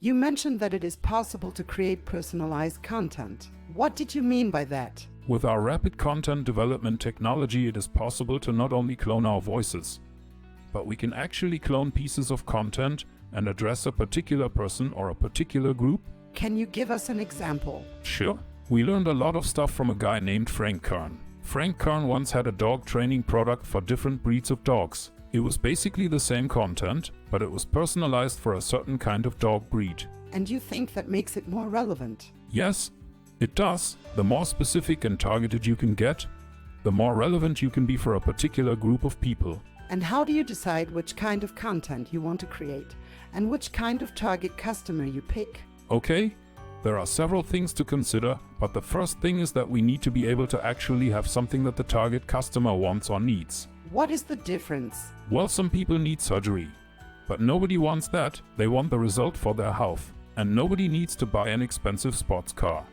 You mentioned that it is possible to create personalized content. What did you mean by that? With our rapid content development technology, it is possible to not only clone our voices, but we can actually clone pieces of content and address a particular person or a particular group. Can you give us an example? Sure. We learned a lot of stuff from a guy named Frank Kern. Frank Kern once had a dog training product for different breeds of dogs. It was basically the same content, but it was personalized for a certain kind of dog breed. And you think that makes it more relevant? Yes, it does. The more specific and targeted you can get, the more relevant you can be for a particular group of people. And how do you decide which kind of content you want to create and which kind of target customer you pick? Okay, there are several things to consider, but the first thing is that we need to be able to actually have something that the target customer wants or needs. What is the difference? Well, some people need surgery, but nobody wants that. They want the result for their health. And nobody needs to buy an expensive sports car,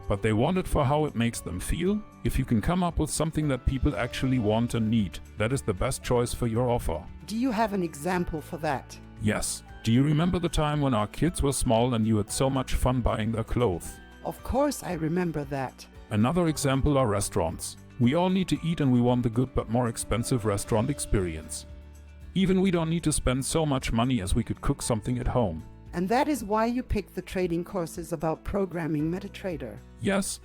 but they want it for how it makes them feel. If you can come up with something that people actually want and need, that is the best choice for your offer. Do you have an example for that? Yes. Do you remember the time when our kids were small and you had so much fun buying their clothes? Of course I remember that. Another example are restaurants. We all need to eat and we want the good but more expensive restaurant experience. Even we don't need to spend so much money as we could cook something at home. And that is why you picked the trading courses about programming MetaTrader. Yes,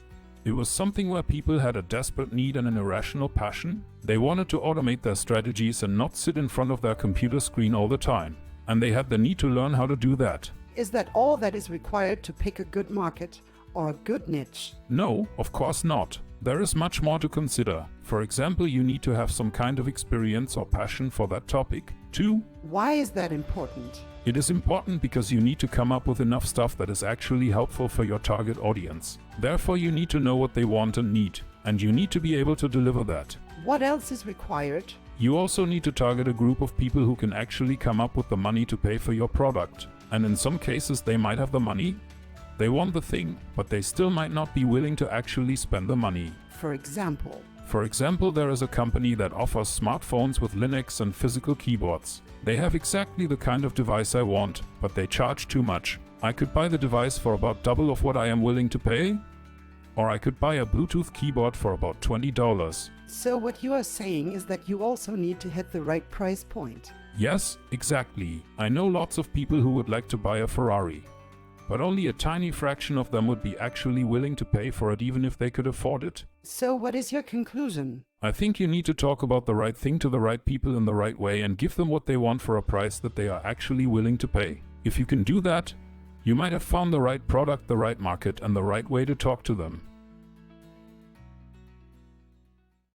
it was something where people had a desperate need and an irrational passion. They wanted to automate their strategies and not sit in front of their computer screen all the time. And they had the need to learn how to do that. Is that all that is required to pick a good market or a good niche? No, of course not. There is much more to consider. For example, you need to have some kind of experience or passion for that topic. 2. Why is that important? It is important because you need to come up with enough stuff that is actually helpful for your target audience. Therefore, you need to know what they want and need, and you need to be able to deliver that. What else is required? You also need to target a group of people who can actually come up with the money to pay for your product. And in some cases, they might have the money. They want the thing, but they still might not be willing to actually spend the money. For example, there is a company that offers smartphones with Linux and physical keyboards. They have exactly the kind of device I want, but they charge too much. I could buy the device for about double of what I am willing to pay, or I could buy a Bluetooth keyboard for about $20. So what you are saying is that you also need to hit the right price point. Yes, exactly. I know lots of people who would like to buy a Ferrari, but only a tiny fraction of them would be actually willing to pay for it even if they could afford it. So what is your conclusion? I think you need to talk about the right thing to the right people in the right way and give them what they want for a price that they are actually willing to pay. If you can do that, you might have found the right product, the right market, and the right way to talk to them.